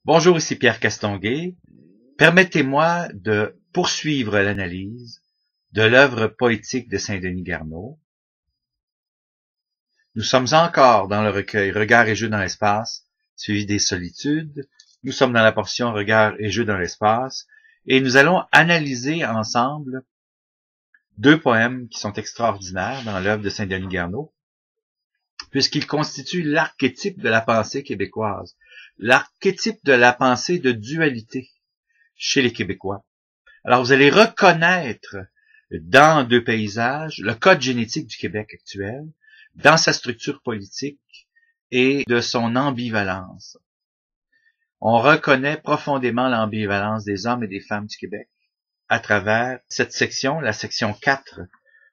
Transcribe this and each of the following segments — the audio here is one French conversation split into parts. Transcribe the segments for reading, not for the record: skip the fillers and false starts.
Bonjour, ici Pierre Castonguay. Permettez-moi de poursuivre l'analyse de l'œuvre poétique de Saint-Denis Garneau. Nous sommes encore dans le recueil Regards et jeux dans l'espace, suivi des solitudes. Nous sommes dans la portion Regards et jeux dans l'espace, et nous allons analyser ensemble deux poèmes qui sont extraordinaires dans l'œuvre de Saint-Denis Garneau, puisqu'ils constituent l'archétype de la pensée québécoise, l'archétype de la pensée de dualité chez les Québécois. Alors, vous allez reconnaître dans Deux paysages le code génétique du Québec actuel, dans sa structure politique et de son ambivalence. On reconnaît profondément l'ambivalence des hommes et des femmes du Québec à travers cette section, la section 4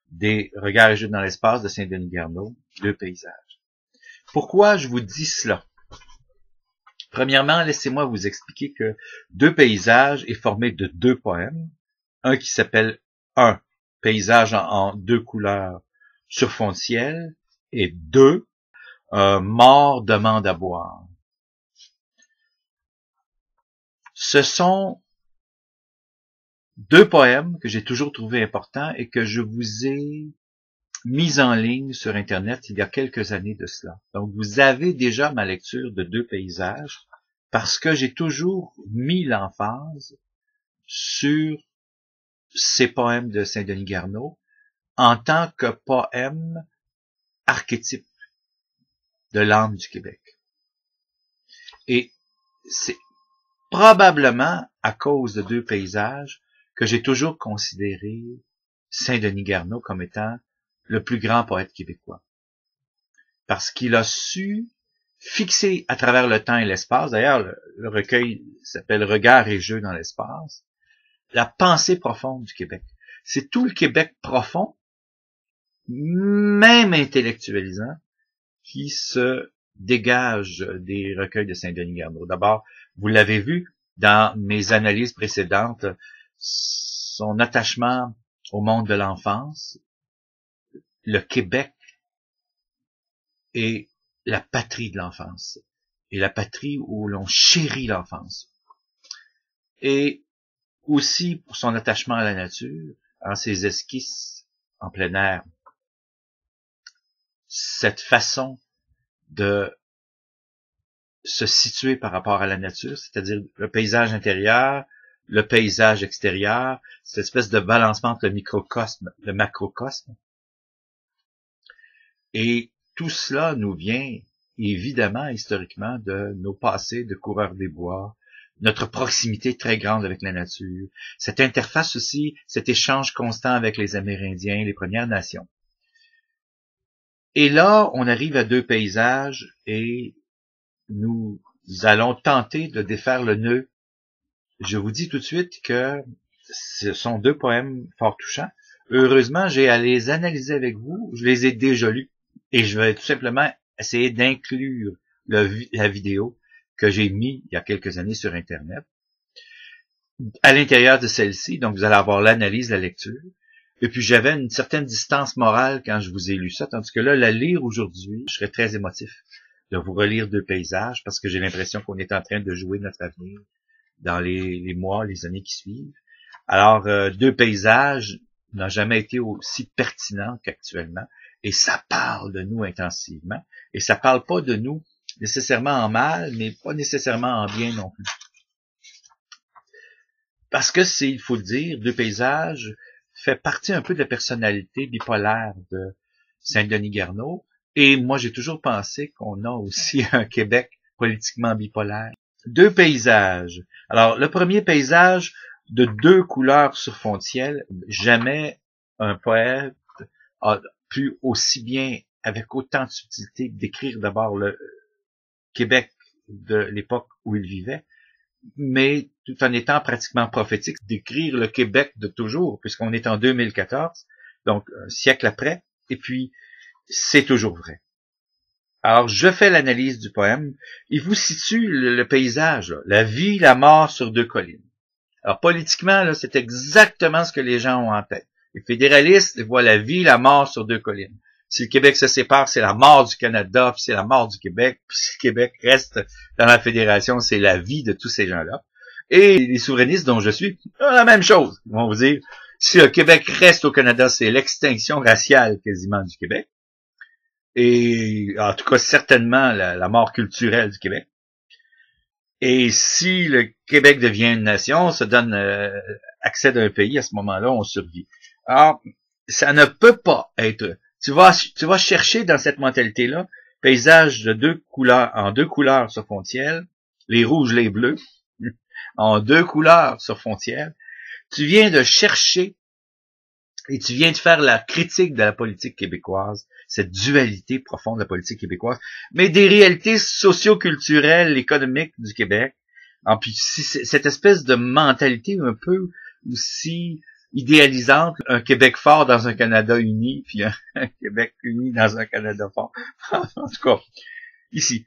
des Regards et jeux dans l'espace de Saint-Denis Garneau, Deux paysages. Pourquoi je vous dis cela? Premièrement, laissez-moi vous expliquer que Deux paysages est formé de deux poèmes. Un qui s'appelle Un paysage en deux couleurs sur fond de ciel et deux, Un mort demande à boire. Ce sont deux poèmes que j'ai toujours trouvé importants et que je vous ai mis en ligne sur Internet il y a quelques années de cela. Donc, vous avez déjà ma lecture de Deux paysages parce que j'ai toujours mis l'emphase sur ces poèmes de Saint-Denis Garneau en tant que poème archétype de l'âme du Québec. Et c'est probablement à cause de Deux paysages que j'ai toujours considéré Saint-Denis Garneau comme étant le plus grand poète québécois. Parce qu'il a su fixer à travers le temps et l'espace, d'ailleurs le recueil s'appelle Regards et jeux dans l'espace, la pensée profonde du Québec. C'est tout le Québec profond, même intellectualisant, qui se dégage des recueils de Saint-Denis Garneau. D'abord, vous l'avez vu dans mes analyses précédentes, son attachement au monde de l'enfance, le Québec est la patrie de l'enfance, et la patrie où l'on chérit l'enfance. Et aussi pour son attachement à la nature, en ses esquisses en plein air. Cette façon de se situer par rapport à la nature, c'est-à-dire le paysage intérieur, le paysage extérieur, cette espèce de balancement entre le microcosme, le macrocosme. Et tout cela nous vient évidemment, historiquement, de nos passés de coureurs des bois, notre proximité très grande avec la nature, cette interface aussi, cet échange constant avec les Amérindiens, les Premières Nations. Et là, on arrive à Deux paysages et nous allons tenter de défaire le nœud. Je vous dis tout de suite que ce sont deux poèmes fort touchants. Heureusement, j'ai à les analyser avec vous. Je les ai déjà lus et je vais tout simplement essayer d'inclure la vidéo que j'ai mis il y a quelques années sur Internet à l'intérieur de celle-ci. Donc, vous allez avoir l'analyse, la lecture. Et puis, j'avais une certaine distance morale quand je vous ai lu ça, tandis que là, la lire aujourd'hui, je serais très émotif de vous relire Deux paysages parce que j'ai l'impression qu'on est en train de jouer notre avenir dans les mois, les années qui suivent. Alors, Deux paysages n'a jamais été aussi pertinent qu'actuellement et ça parle de nous intensivement et ça parle pas de nous nécessairement en mal, mais pas nécessairement en bien non plus. Parce que il faut le dire, Deux paysages fait partie un peu de la personnalité bipolaire de Saint-Denis Garneau. Et moi, j'ai toujours pensé qu'on a aussi un Québec politiquement bipolaire. Deux paysages. Alors, le premier paysage de deux couleurs sur fond de ciel. Jamais un poète a pu aussi bien, avec autant de subtilité, décrire d'abord le Québec de l'époque où il vivait, mais tout en étant pratiquement prophétique, décrire le Québec de toujours, puisqu'on est en 2014, donc un siècle après, et puis c'est toujours vrai. Alors, je fais l'analyse du poème. Il vous situe le paysage, là, la vie, la mort sur deux collines. Alors, politiquement, là, c'est exactement ce que les gens ont en tête. Les fédéralistes voient la vie, la mort sur deux collines. Si le Québec se sépare, c'est la mort du Canada, puis c'est la mort du Québec. Puis si le Québec reste dans la fédération, c'est la vie de tous ces gens-là. Et les souverainistes dont je suis, la même chose. Ils vont vous dire, si le Québec reste au Canada, c'est l'extinction raciale quasiment du Québec. Et en tout cas, certainement la mort culturelle du Québec. Et si le Québec devient une nation, se donne accès d'un pays, à ce moment-là, on survit. Alors, ça ne peut pas être... Tu vas chercher dans cette mentalité-là, paysage de deux couleurs, en deux couleurs sur fond de ciel, les rouges, les bleus, en deux couleurs sur fond de ciel. Tu viens de chercher et tu viens de faire la critique de la politique québécoise, cette dualité profonde de la politique québécoise, mais des réalités socio-culturelles, économiques du Québec. En puis cette espèce de mentalité un peu aussi idéalisante, un Québec fort dans un Canada uni, puis un Québec uni dans un Canada fort. En tout cas, ici,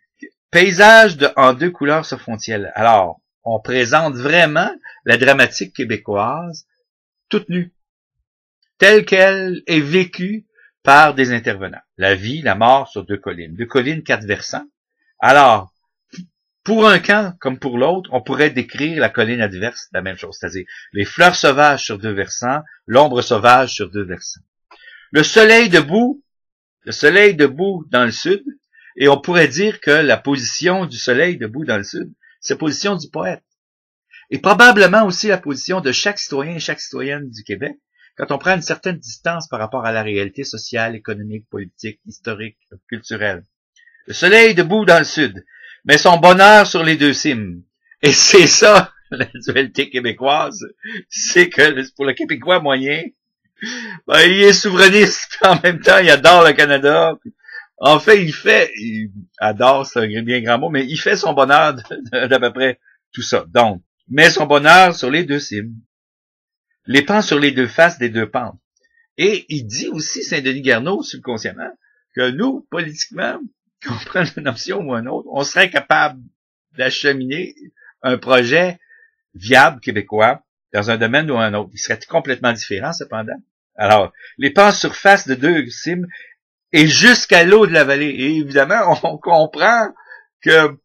paysage en deux couleurs sur fond de ciel. Alors, on présente vraiment la dramatique québécoise toute nue, telle qu'elle est vécue par des intervenants. La vie, la mort sur deux collines, quatre versants. Alors, pour un camp comme pour l'autre, on pourrait décrire la colline adverse de la même chose, c'est-à-dire les fleurs sauvages sur deux versants, l'ombre sauvage sur deux versants. Le soleil debout dans le sud, et on pourrait dire que la position du soleil debout dans le sud, c'est la position du poète. Et probablement aussi la position de chaque citoyen et chaque citoyenne du Québec, quand on prend une certaine distance par rapport à la réalité sociale, économique, politique, historique, culturelle. Le soleil debout dans le sud, met son bonheur sur les deux cimes. Et c'est ça, la dualité québécoise. C'est que pour le Québécois moyen, ben, il est souverainiste, puis en même temps, il adore le Canada. En fait, il adore, c'est un bien grand mot, mais il fait son bonheur d'à peu près tout ça. Donc, met son bonheur sur les deux cimes. Les pend sur les deux faces des deux pentes. Et il dit aussi, Saint-Denis Garneau, subconsciemment, que nous, politiquement, qu'on prenne une option ou un autre, on serait capable d'acheminer un projet viable québécois dans un domaine ou un autre. Il serait complètement différent, cependant. Alors, les pans surface de deux cimes et jusqu'à l'eau de la vallée. Et évidemment, on comprend que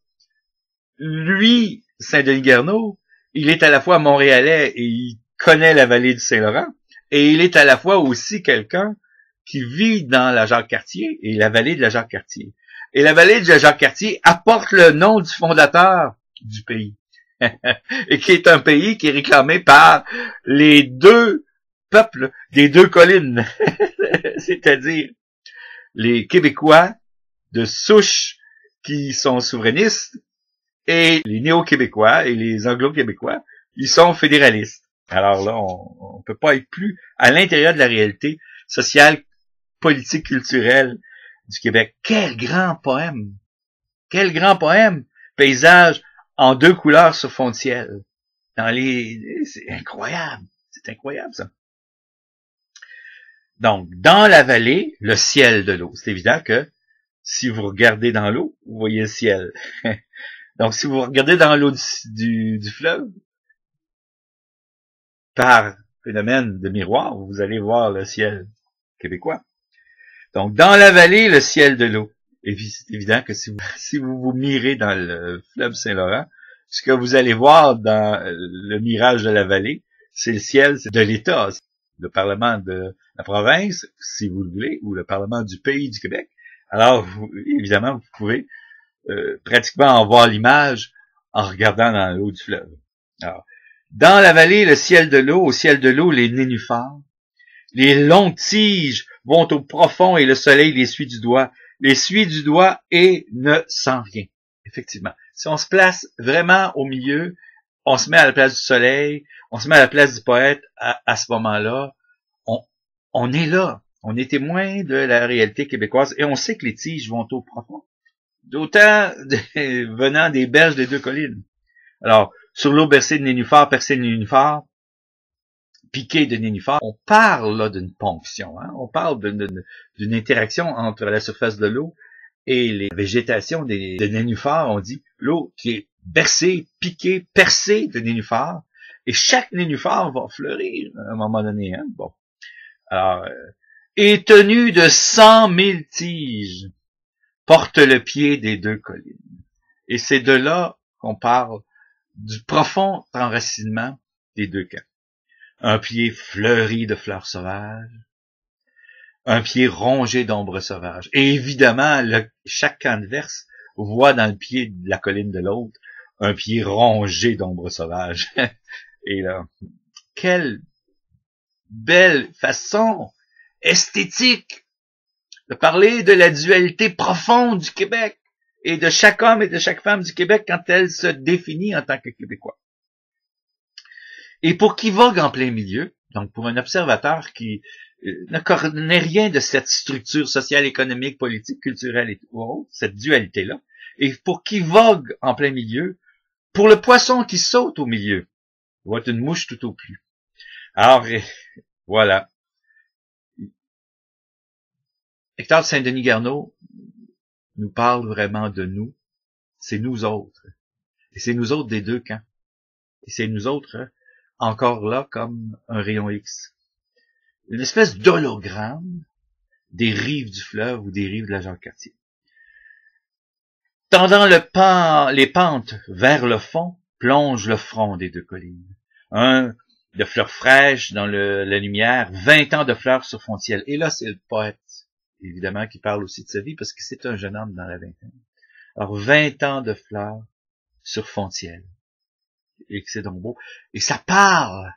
lui, Saint-Denis Garneau, il est à la fois montréalais et il connaît la vallée du Saint-Laurent, et il est à la fois aussi quelqu'un qui vit dans la Jacques-Cartier et la vallée de la Jacques-Cartier. Et la vallée de la Jacques-Cartier apporte le nom du fondateur du pays, et qui est un pays qui est réclamé par les deux peuples des deux collines, c'est-à-dire les Québécois de souche qui sont souverainistes et les néo-québécois et les anglo-québécois, ils sont fédéralistes. Alors là, on peut pas être plus à l'intérieur de la réalité sociale, politique, culturelle du Québec. Quel grand poème! Quel grand poème! Paysage en deux couleurs sur fond de ciel. C'est incroyable. C'est incroyable, ça. Donc, dans la vallée, le ciel de l'eau. C'est évident que si vous regardez dans l'eau, vous voyez le ciel. Donc, si vous regardez dans l'eau du fleuve, par phénomène de miroir, vous allez voir le ciel québécois. Donc, dans la vallée, le ciel de l'eau. Et c'est évident que si vous mirez dans le fleuve Saint-Laurent, ce que vous allez voir dans le mirage de la vallée, c'est le ciel de l'État, le Parlement de la province, si vous le voulez, ou le Parlement du pays du Québec. Alors, évidemment, vous pouvez pratiquement en voir l'image en regardant dans l'eau du fleuve. Alors, dans la vallée, le ciel de l'eau, au ciel de l'eau, les nénuphars. Les longues tiges vont au profond et le soleil les suit du doigt. Les suit du doigt et ne sent rien. Effectivement. Si on se place vraiment au milieu, on se met à la place du soleil, on se met à la place du poète à ce moment-là, on est là. On est témoin de la réalité québécoise et on sait que les tiges vont au profond. D'autant venant des berges des deux collines. Alors, sur l'eau bercée de nénuphars, percée de nénuphars, piquée de nénuphars, on parle là d'une ponction. Hein? On parle d'une interaction entre la surface de l'eau et les végétations des nénuphars. On dit l'eau qui est bercée, piquée, percée de nénuphars. Et chaque nénuphar va fleurir à un moment donné. Hein? Bon. Alors, et tenu de 100 000 tiges, porte le pied des deux collines. Et c'est de là qu'on parle du profond enracinement des deux camps. Un pied fleuri de fleurs sauvages, un pied rongé d'ombres sauvages. Et évidemment, chaque camp adverse voit dans le pied de la colline de l'autre un pied rongé d'ombres sauvages. Et là, quelle belle façon esthétique de parler de la dualité profonde du Québec et de chaque homme et de chaque femme du Québec quand elle se définit en tant que Québécois. Et pour qui vogue en plein milieu, donc pour un observateur qui ne connaît rien de cette structure sociale, économique, politique, culturelle et tout, cette dualité-là, et pour qui vogue en plein milieu, pour le poisson qui saute au milieu, voit une mouche tout au plus. Alors, voilà. Hector Saint-Denis Garneau nous parle vraiment de nous. C'est nous autres. Et c'est nous autres des deux camps. Et c'est nous autres encore là comme un rayon X. Une espèce d'hologramme des rives du fleuve ou des rives de la Jacques-Cartier. Tendant les pentes vers le fond, plonge le front des deux collines. Un de fleurs fraîches dans la lumière, 20 ans de fleurs sur fond de ciel. Et là, c'est le poète, évidemment, qui parle aussi de sa vie, parce que c'est un jeune homme dans la vingtaine. Alors, 20 ans de fleurs sur fond de ciel. Et que c'est donc beau. Et ça parle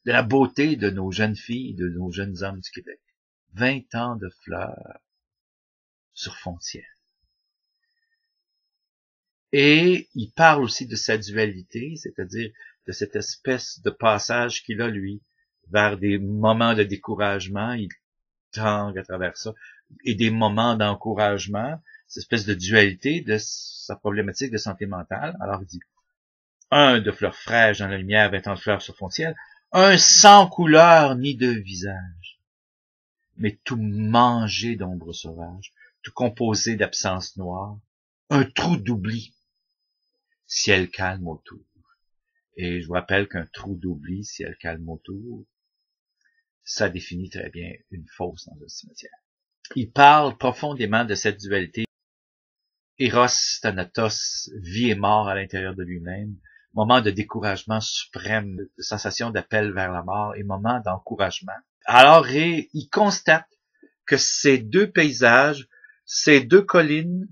de la beauté de nos jeunes filles, de nos jeunes hommes du Québec. 20 ans de fleurs sur fond de ciel. Et il parle aussi de sa dualité, c'est-à-dire de cette espèce de passage qu'il a, lui, vers des moments de découragement, il tangue à travers ça, et des moments d'encouragement, cette espèce de dualité de sa problématique de santé mentale. Alors il dit, un de fleurs fraîches dans la lumière, 20 ans de fleurs sur fond de ciel, un sans couleur ni de visage, mais tout mangé d'ombres sauvages, tout composé d'absence noire, un trou d'oubli, ciel calme autour. Et je vous rappelle qu'un trou d'oubli, ciel calme autour, ça définit très bien une fosse dans un cimetière. Il parle profondément de cette dualité. Eros, Thanatos, vie et mort à l'intérieur de lui-même, moment de découragement suprême, de sensation d'appel vers la mort et moment d'encouragement. Alors, il constate que ces deux paysages, ces deux collines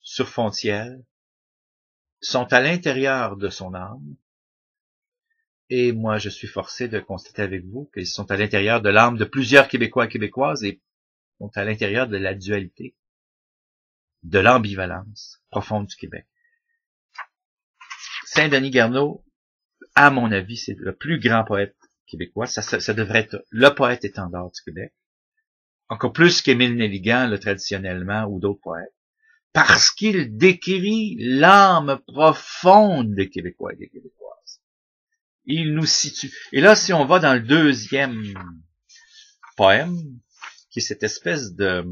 sur fond de ciel, sont à l'intérieur de son âme. Et moi, je suis forcé de constater avec vous qu'ils sont à l'intérieur de l'âme de plusieurs Québécois et Québécoises et sont à l'intérieur de la dualité, de l'ambivalence profonde du Québec. Saint-Denis Garneau, à mon avis, c'est le plus grand poète québécois. Ça devrait être le poète étendard du Québec. Encore plus qu'Émile Nelligan, traditionnellement, ou d'autres poètes. Parce qu'il décrit l'âme profonde des Québécois et des Québécoises. Il nous situe. Et là, si on va dans le deuxième poème, qui est cette espèce de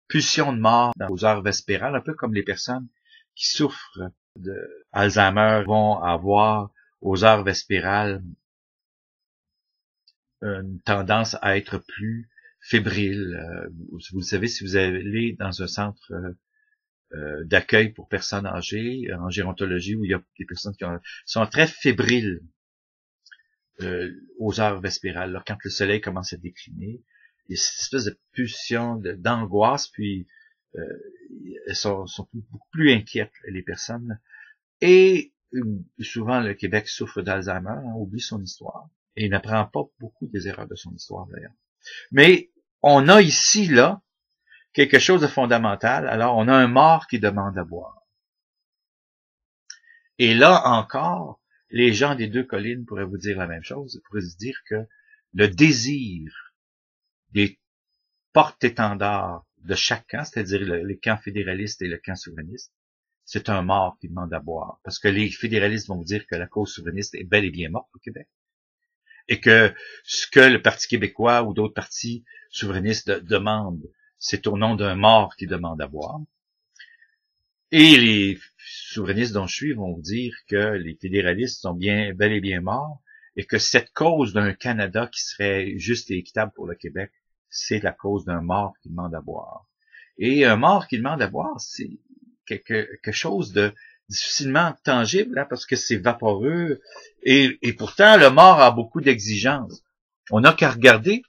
pulsion de mort aux heures vespérales, un peu comme les personnes qui souffrent de Alzheimer vont avoir aux heures vespérales une tendance à être plus fébrile. Vous le savez, si vous allez dans un centre d'accueil pour personnes âgées, en gérontologie, où il y a des personnes qui sont très fébriles aux heures vespérales, là, quand le soleil commence à décliner, il y a cette espèce de pulsion d'angoisse, puis elles sont beaucoup plus inquiètes, les personnes. Et souvent, le Québec souffre d'Alzheimer, oublie son histoire, et n'apprend pas beaucoup des erreurs de son histoire, d'ailleurs. Mais on a ici, là, quelque chose de fondamental. Alors, on a un mort qui demande à boire. Et là encore, les gens des deux collines pourraient vous dire la même chose. Ils pourraient se dire que le désir des porte-étendards de chaque camp, c'est-à-dire les camps fédéralistes et le camp souverainiste, c'est un mort qui demande à boire. Parce que les fédéralistes vont vous dire que la cause souverainiste est bel et bien morte au Québec. Et que ce que le Parti québécois ou d'autres partis souverainistes demandent, c'est au nom d'un mort qui demande à boire. Et les souverainistes dont je suis vont vous dire que les fédéralistes sont bel et bien morts et que cette cause d'un Canada qui serait juste et équitable pour le Québec, c'est la cause d'un mort qui demande à boire. Et un mort qui demande à boire, c'est quelque chose de difficilement tangible, hein, parce que c'est vaporeux, et pourtant le mort a beaucoup d'exigences. On n'a qu'à regarder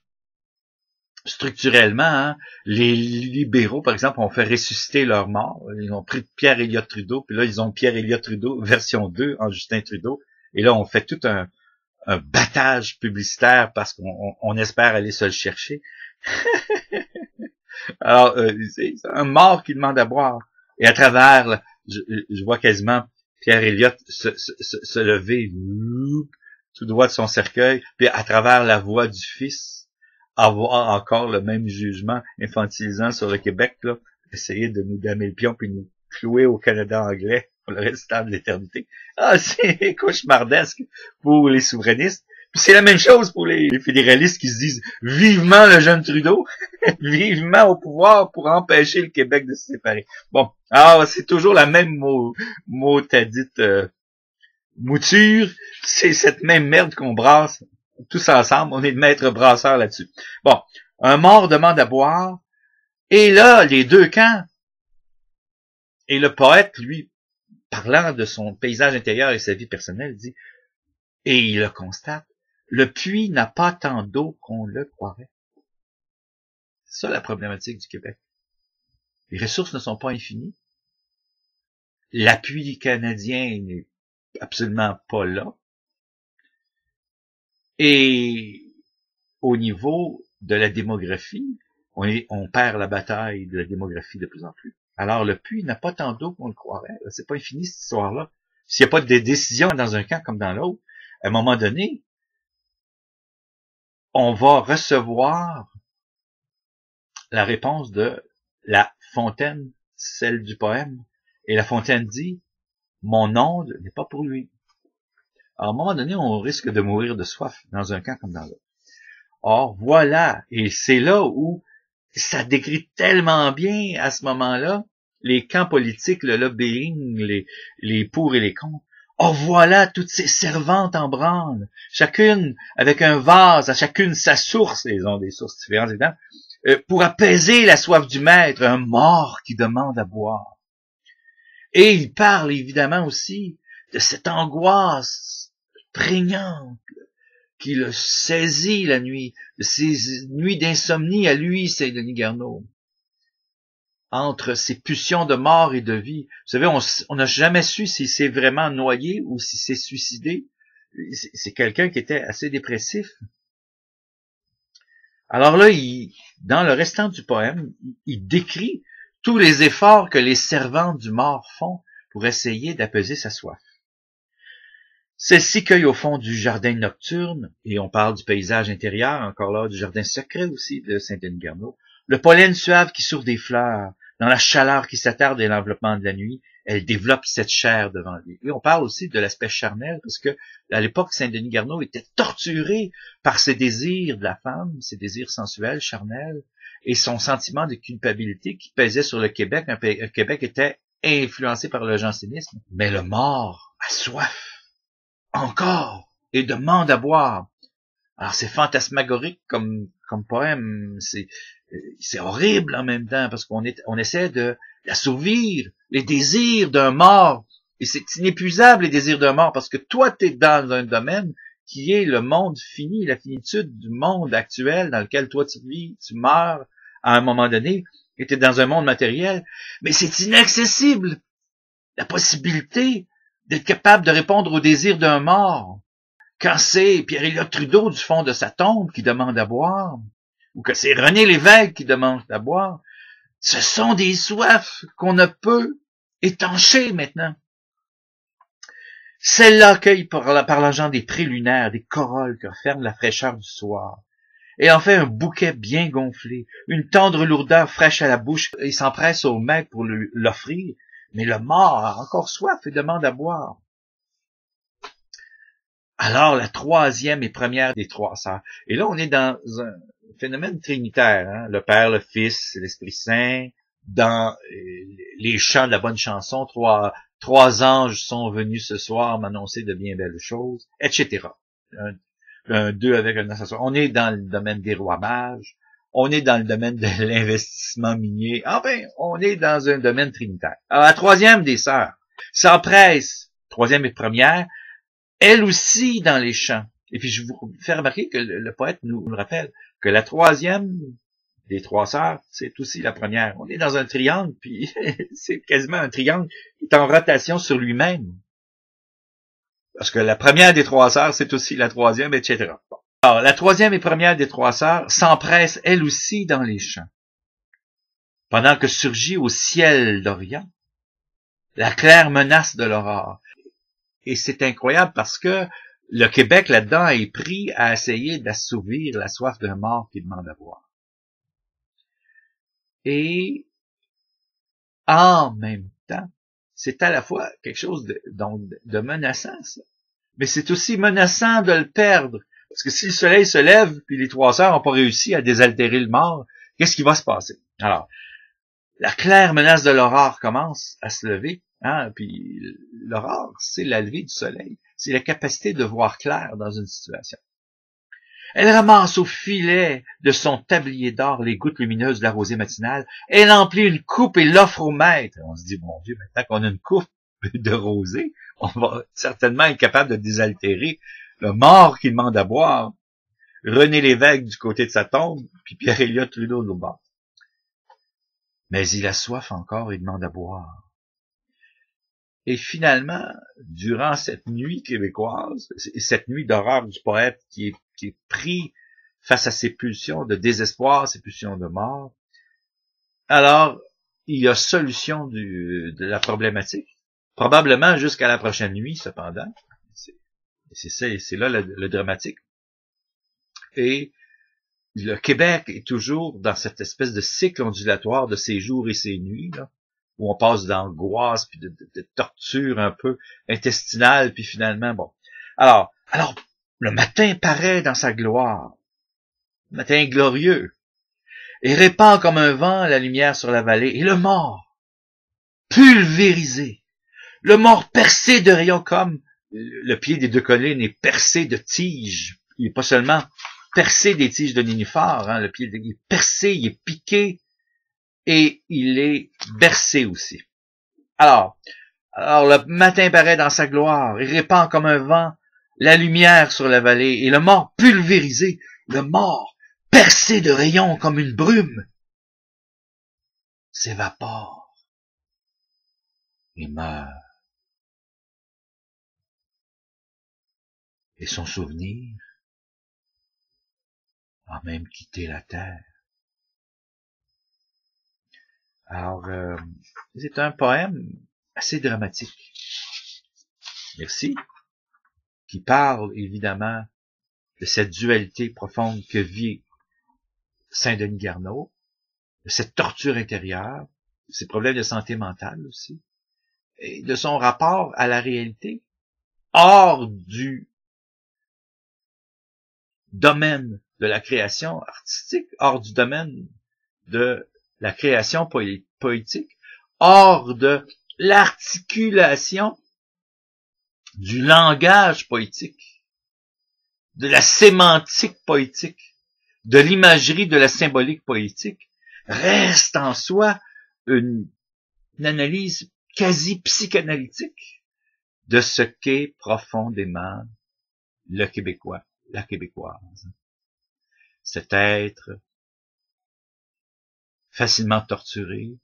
structurellement, hein, les libéraux, par exemple, ont fait ressusciter leur mort. Ils ont pris Pierre Elliott Trudeau, puis là, ils ont Pierre Elliott Trudeau version 2 en Justin Trudeau, et là, on fait tout un battage publicitaire parce qu'on espère aller se le chercher. Alors, c'est un mort qui demande à boire. Et à travers, je vois quasiment Pierre Elliott se lever tout droit de son cercueil, puis à travers la voix du Fils, avoir encore le même jugement infantilisant sur le Québec, là, essayer de nous damer le pion puis nous clouer au Canada anglais pour le restant de l'éternité. Ah, c'est cauchemardesque pour les souverainistes. Puis c'est la même chose pour les fédéralistes qui se disent vivement le jeune Trudeau, vivement au pouvoir pour empêcher le Québec de se séparer. Bon, alors c'est toujours la même motadite mouture, c'est cette même merde qu'on brasse tous ensemble, on est de maître brasseur là-dessus. Bon, un mort demande à boire, et là, les deux camps, et le poète, lui, parlant de son paysage intérieur et sa vie personnelle, dit, et il le constate, le puits n'a pas tant d'eau qu'on le croirait. C'est ça la problématique du Québec. Les ressources ne sont pas infinies. L'appui canadien n'est absolument pas là. Et au niveau de la démographie, on perd la bataille de la démographie de plus en plus. Alors le puits n'a pas tant d'eau qu'on le croirait. C'est pas infini cette histoire-là. S'il n'y a pas de décision dans un camp comme dans l'autre, à un moment donné, on va recevoir la réponse de La Fontaine, celle du poème. Et La Fontaine dit, mon onde n'est pas pour lui. Alors, à un moment donné, on risque de mourir de soif dans un camp comme dans l'autre. Or, voilà, et c'est là où ça décrit tellement bien à ce moment-là les camps politiques, le lobbying, les pour et les contre. Or, voilà toutes ces servantes en branle, chacune avec un vase, à chacune sa source, ils ont des sources différentes, évidemment, pour apaiser la soif du maître, un mort qui demande à boire. Et il parle évidemment aussi de cette angoisse prégnante qui le saisit la nuit, de ces nuits d'insomnie à lui, c'est Denis Garneau. Entre ces pulsions de mort et de vie. Vous savez, on n'a jamais su si c'est vraiment noyé ou si c'est suicidé. C'est quelqu'un qui était assez dépressif. Alors là, dans le restant du poème, il décrit tous les efforts que les servantes du mort font pour essayer d'apaiser sa soif. Celle-ci cueille au fond du jardin nocturne, et on parle du paysage intérieur, encore là, du jardin secret aussi de Saint-Denis-Garneau, le pollen suave qui sourd des fleurs, dans la chaleur qui s'attarde et l'enveloppement de la nuit, elle développe cette chair devant lui. Et on parle aussi de l'aspect charnel, parce que à l'époque, Saint-Denis-Garneau était torturé par ses désirs de la femme, ses désirs sensuels, charnels, et son sentiment de culpabilité qui pesait sur le Québec. Le Québec était influencé par le jansénisme. Mais le mort a soif. Encore, et demande à boire. Alors c'est fantasmagorique comme poème, c'est horrible en même temps, parce qu'on essaie d'assouvir les désirs d'un mort, et c'est inépuisable les désirs d'un mort, parce que toi t'es dans un domaine qui est le monde fini, la finitude du monde actuel dans lequel toi tu vis, tu meurs à un moment donné, et t'es dans un monde matériel, mais c'est inaccessible, la possibilité d'être capable de répondre aux désirs d'un mort. Quand c'est Pierre Elliott Trudeau du fond de sa tombe qui demande à boire, ou que c'est René Lévesque qui demande à boire, ce sont des soifs qu'on ne peut étancher maintenant. Celle-là cueille par l'argent des prés lunaires, des corolles que referme la fraîcheur du soir. Et en fait un bouquet bien gonflé, une tendre lourdeur fraîche à la bouche, et s'empresse au maître pour l'offrir. Mais le mort a encore soif et demande à boire. Alors, la troisième et première des trois sœurs. Et là, on est dans un phénomène trinitaire, hein? Le Père, le Fils, l'Esprit Saint. Dans les chants de la bonne chanson, trois anges sont venus ce soir m'annoncer de bien belles choses, etc. un 2 avec un ascenseur. On est dans le domaine des rois mages. On est dans le domaine de l'investissement minier. Enfin, on est dans un domaine trinitaire. Alors, la troisième des sœurs s'empresse, troisième et première, elle aussi dans les champs. Et puis, je vous fais remarquer que le poète nous le rappelle, que la troisième des trois sœurs, c'est aussi la première. On est dans un triangle, puis c'est quasiment un triangle qui est en rotation sur lui-même. Parce que la première des trois sœurs, c'est aussi la troisième, etc. Alors, la troisième et première des trois sœurs s'empresse elle aussi dans les champs. Pendant que surgit au ciel d'Orient la claire menace de l'aurore. Et c'est incroyable parce que le Québec, là-dedans, est pris à essayer d'assouvir la soif d'un mort qui demande à boire. Et en même temps, c'est à la fois quelque chose de menaçant, ça. Mais c'est aussi menaçant de le perdre. Parce que si le soleil se lève, puis les trois sœurs n'ont pas réussi à désaltérer le mort, qu'est-ce qui va se passer? Alors, la claire menace de l'aurore commence à se lever, hein, puis l'aurore, c'est la levée du soleil. C'est la capacité de voir clair dans une situation. Elle ramasse au filet de son tablier d'or les gouttes lumineuses de la rosée matinale. Elle emplit une coupe et l'offre au maître. On se dit, mon Dieu, maintenant qu'on a une coupe de rosée, on va certainement être capable de désaltérer le mort qui demande à boire. René Lévesque du côté de sa tombe, puis Pierre-Éliott Trudeau de l'autre bord. Mais il a soif encore et demande à boire. Et finalement, durant cette nuit québécoise, cette nuit d'horreur du poète qui est pris face à ses pulsions de désespoir, ses pulsions de mort, alors il y a solution de la problématique, probablement jusqu'à la prochaine nuit cependant. C'est là le dramatique. Et le Québec est toujours dans cette espèce de cycle ondulatoire de ses jours et ses nuits, là, où on passe d'angoisse, puis de torture un peu intestinale, puis finalement, bon. Alors, le matin paraît dans sa gloire, le matin glorieux, et répand comme un vent la lumière sur la vallée, et le mort, pulvérisé, le mort percé de rayons comme le pied des deux collines est percé de tiges, il n'est pas seulement percé des tiges de nénuphar, hein, le pied il est percé, il est piqué, et il est bercé aussi. Alors le matin paraît dans sa gloire, il répand comme un vent la lumière sur la vallée, et le mort pulvérisé, le mort percé de rayons comme une brume, s'évapore et meurt. Et son souvenir a même quitté la terre. Alors, c'est un poème assez dramatique. Merci. Qui parle, évidemment, de cette dualité profonde que vit Saint-Denis Garneau, de cette torture intérieure, de ses problèmes de santé mentale aussi, et de son rapport à la réalité, hors du domaine de la création artistique, hors du domaine de la création poétique, hors de l'articulation du langage poétique, de la sémantique poétique, de l'imagerie, de la symbolique poétique, reste en soi une analyse quasi psychanalytique de ce qu'est profondément le Québécois, la Québécoise. Cet être facilement torturé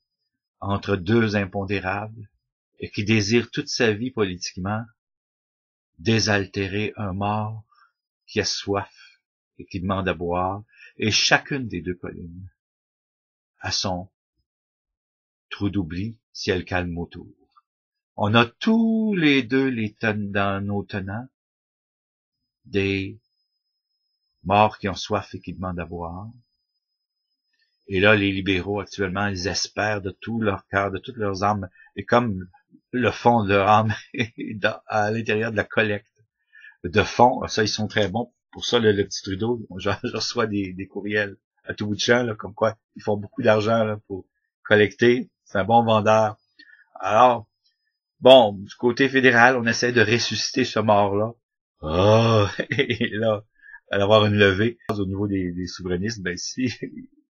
entre deux impondérables et qui désire toute sa vie politiquement désaltérer un mort qui a soif et qui demande à boire, et chacune des deux collines a son trou d'oubli si elle calme autour. On a tous les deux dans nos tenants des morts qui ont soif et qui demandent à boire. Et là, les libéraux, actuellement, ils espèrent de tout leur cœur, de toutes leurs âmes, et comme le fond de leur âme est à l'intérieur de la collecte de fonds, ça, ils sont très bons. Pour ça, le petit Trudeau, je reçois des courriels à tout bout de champ, là, comme quoi ils font beaucoup d'argent là, pour collecter. C'est un bon vendeur. Alors, bon, du côté fédéral, on essaie de ressusciter ce mort-là. Oh, et là, à avoir une levée au niveau des souverainistes, ben si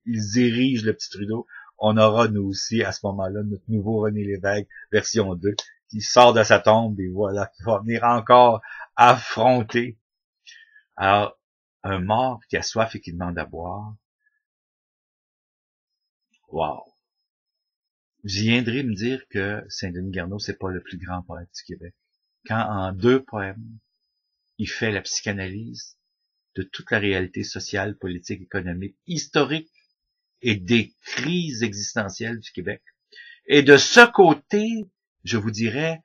ils dirigent le petit Trudeau, on aura nous aussi à ce moment-là notre nouveau René Lévesque version 2 qui sort de sa tombe et voilà, qui va venir encore affronter. Alors, un mort qui a soif et qui demande à boire. Wow. Vous viendrez me dire que Saint-Denis Garneau, c'est pas le plus grand poète du Québec. Quand en 2 poèmes, il fait la psychanalyse de toute la réalité sociale, politique, économique, historique et des crises existentielles du Québec. Et de ce côté, je vous dirais,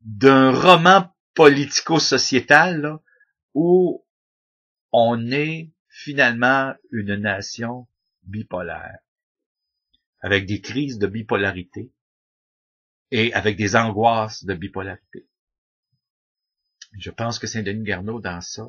d'un roman politico-sociétal là, où on est finalement une nation bipolaire, avec des crises de bipolarité et avec des angoisses de bipolarité. Je pense que Saint-Denis Garneau, dans ça,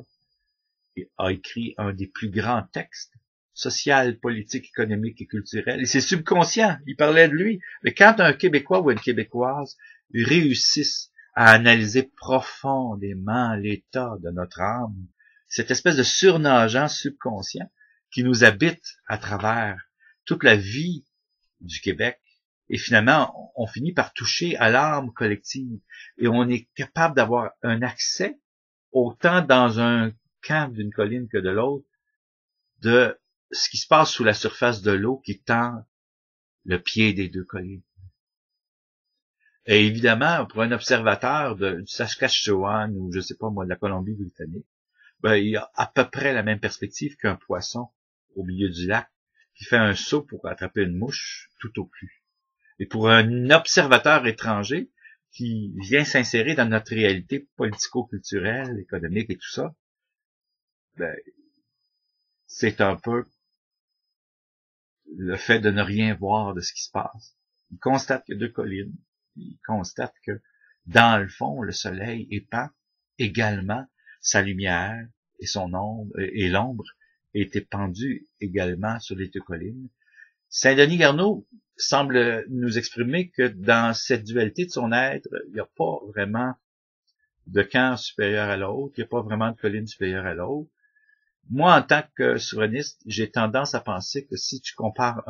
a écrit un des plus grands textes social, politique, économique et culturel. Et c'est subconscient, il parlait de lui. Mais quand un Québécois ou une Québécoise réussissent à analyser profondément l'état de notre âme, cette espèce de surnageant subconscient qui nous habite à travers toute la vie du Québec, et finalement, on finit par toucher à l'âme collective, et on est capable d'avoir un accès, autant dans un camp d'une colline que de l'autre, de ce qui se passe sous la surface de l'eau qui tend le pied des 2 collines. Et évidemment, pour un observateur du Saskatchewan ou je sais pas moi de la Colombie-Britannique, ben, il a à peu près la même perspective qu'un poisson au milieu du lac qui fait un saut pour attraper une mouche tout au plus. Et pour un observateur étranger qui vient s'insérer dans notre réalité politico-culturelle, économique et tout ça, ben, c'est un peu le fait de ne rien voir de ce qui se passe. Il constate qu'il y a 2 collines. Il constate que, dans le fond, le soleil épand également sa lumière et son ombre, et l'ombre est épandue également sur les 2 collines. Saint-Denis Garneau semble nous exprimer que dans cette dualité de son être, il n'y a pas vraiment de camp supérieur à l'autre, il n'y a pas vraiment de colline supérieure à l'autre. Moi, en tant que souverainiste, j'ai tendance à penser que si tu compares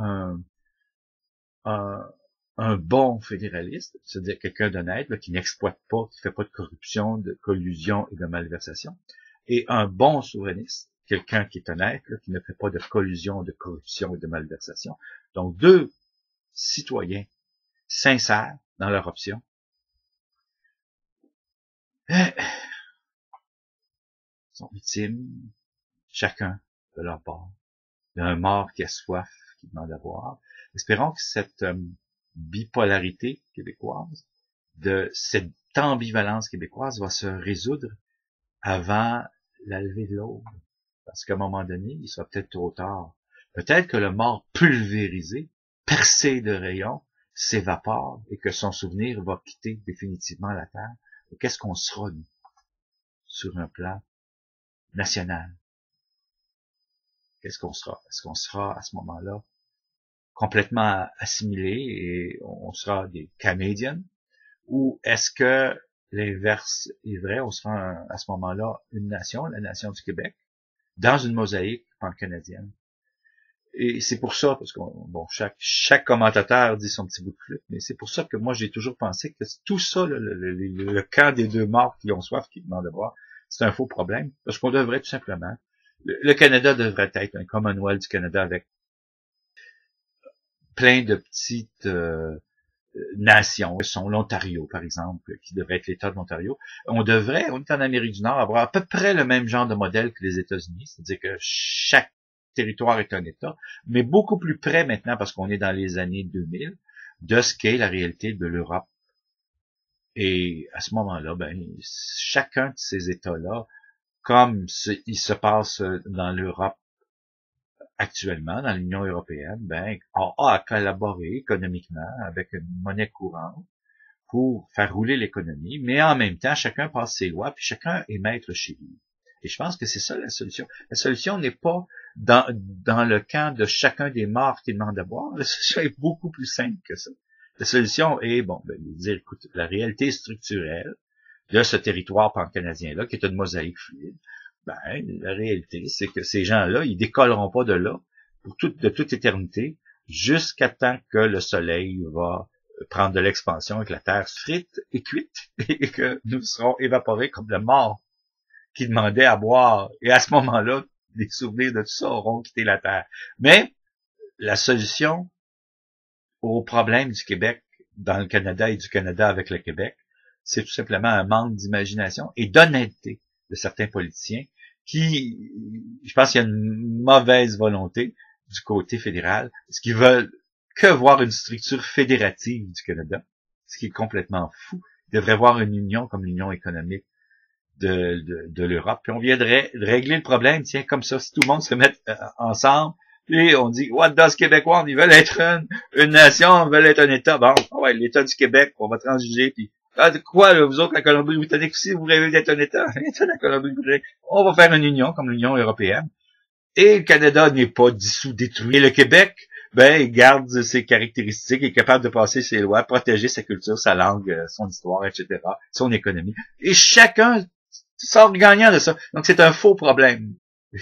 un bon fédéraliste, c'est-à-dire quelqu'un d'honnête, qui n'exploite pas, qui fait pas de corruption, de collusion et de malversation, et un bon souverainiste, quelqu'un qui est honnête, qui ne fait pas de collusion, de corruption et de malversation. Donc, 2 citoyens sincères dans leur option, sont victimes, chacun de leur part, d'un mort qui a soif, qui demande à boire. Espérons que cette bipolarité québécoise, de cette ambivalence québécoise va se résoudre avant la levée de l'aube. Parce qu'à un moment donné, il sera peut-être trop tard. Peut-être que le mort pulvérisé, percé de rayons, s'évapore et que son souvenir va quitter définitivement la Terre. Et qu'est-ce qu'on sera, nous, sur un plan national? Qu'est-ce qu'on sera? Est-ce qu'on sera, à ce moment-là, complètement assimilé et on sera des Canadiens? Ou est-ce que l'inverse est vrai? On sera à ce moment-là une nation, la nation du Québec, dans une mosaïque pan-canadienne. Et c'est pour ça, parce que bon, chaque commentateur dit son petit bout de flûte, mais c'est pour ça que moi j'ai toujours pensé que tout ça, le camp des 2 morts qui ont soif, qui demandent à boire, c'est un faux problème, parce qu'on devrait tout simplement, le Canada devrait être un Commonwealth du Canada avec plein de petites nations, sont l'Ontario, par exemple, qui devrait être l'État de l'Ontario. On est en Amérique du Nord, avoir à peu près le même genre de modèle que les États-Unis, c'est-à-dire que chaque territoire est un État, mais beaucoup plus près maintenant, parce qu'on est dans les années 2000, de ce qu'est la réalité de l'Europe. Et à ce moment-là, ben, chacun de ces États-là, comme il se passe dans l'Europe actuellement, dans l'Union européenne, ben, a à collaborer économiquement avec une monnaie courante pour faire rouler l'économie, mais en même temps, chacun passe ses lois, puis chacun est maître chez lui. Et je pense que c'est ça la solution. La solution n'est pas dans le camp de chacun des morts qui demande à boire. La solution est beaucoup plus simple que ça. La solution est, bon, ben, de dire, écoute, la réalité structurelle de ce territoire pan-canadien-là, qui est une mosaïque fluide, ben, la réalité, c'est que ces gens-là, ils décolleront pas de là de toute éternité, jusqu'à temps que le soleil va prendre de l'expansion et que la Terre frite et cuite, et que nous serons évaporés comme le mort qui demandait à boire. Et à ce moment-là, les souvenirs de tout ça auront quitté la Terre. Mais la solution au problème du Québec dans le Canada et du Canada avec le Québec, c'est tout simplement un manque d'imagination et d'honnêteté de certains politiciens qui, je pense qu'il y a une mauvaise volonté du côté fédéral, parce qu'ils veulent que voir une structure fédérative du Canada, ce qui est complètement fou. Ils devraient voir une union comme l'union économique de l'Europe. Puis on viendrait régler le problème, tiens, comme ça, si tout le monde se met ensemble, et on dit, what does Québécois, ils veulent être une nation, ils veulent être un État. Bon, ouais, l'État du Québec, on va transiger, puis quoi, là, vous autres, la Colombie-Britannique aussi, vous rêvez d'être un État? L'État de la Colombie-Britannique. On va faire une union, comme l'Union européenne. Et le Canada n'est pas dissous, détruit. Et le Québec, ben, il garde ses caractéristiques, il est capable de passer ses lois, protéger sa culture, sa langue, son histoire, etc., son économie. Et chacun sort gagnant de ça. Donc, c'est un faux problème.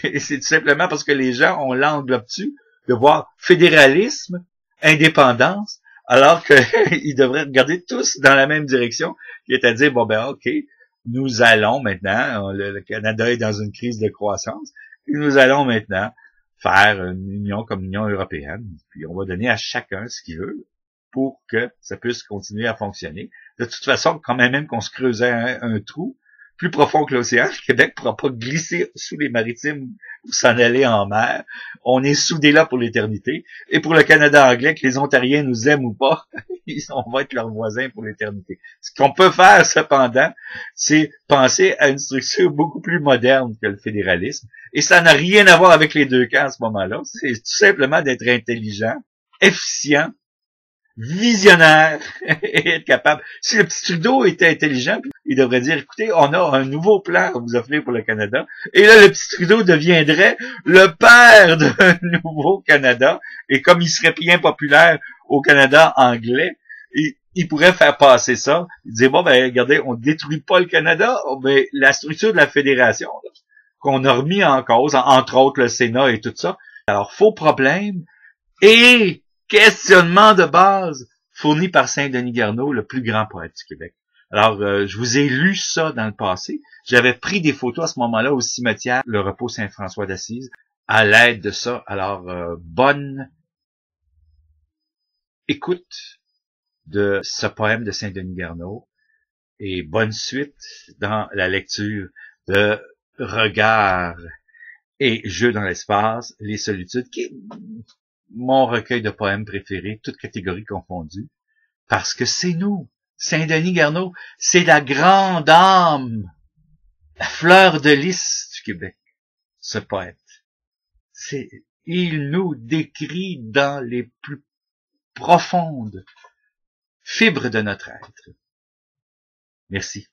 Et c'est tout simplement parce que les gens ont l'angle obtus de voir fédéralisme, indépendance, alors qu'ils devraient regarder tous dans la même direction, qui est à dire, bon ben ok, nous allons maintenant, le Canada est dans une crise de croissance, et nous allons maintenant faire une union comme l'Union européenne, puis on va donner à chacun ce qu'il veut pour que ça puisse continuer à fonctionner. De toute façon, quand même qu'on se creusait un trou plus profond que l'océan, le Québec ne pourra pas glisser sous les maritimes ou s'en aller en mer. On est soudés là pour l'éternité. Et pour le Canada anglais, que les Ontariens nous aiment ou pas, on va être leurs voisins pour l'éternité. Ce qu'on peut faire, cependant, c'est penser à une structure beaucoup plus moderne que le fédéralisme. Et ça n'a rien à voir avec les deux camps à ce moment-là. C'est tout simplement d'être intelligent, efficient, visionnaire et être capable. Si le petit Trudeau était intelligent, il devrait dire, écoutez, on a un nouveau plan à vous offrir pour le Canada. Et là, le petit Trudeau deviendrait le père d'un nouveau Canada. Et comme il serait bien populaire au Canada anglais, il pourrait faire passer ça. Il disait, bon, ben, regardez, on détruit pas le Canada, mais la structure de la fédération, là, qu'on a remis en cause, entre autres le Sénat et tout ça. Alors, faux problème. Et questionnement de base fourni par Saint-Denis Garneau, le plus grand poète du Québec. Alors, je vous ai lu ça dans le passé. J'avais pris des photos à ce moment-là au cimetière Le Repos Saint-François d'Assise à l'aide de ça. Alors, bonne écoute de ce poème de Saint-Denis Garneau et bonne suite dans la lecture de Regards et Jeux dans l'espace, les solitudes, qui est mon recueil de poèmes préféré, toutes catégories confondues, parce que c'est nous. Saint-Denis Garneau, c'est la grande âme, la fleur de lys du Québec, ce poète. Il nous décrit dans les plus profondes fibres de notre être. Merci.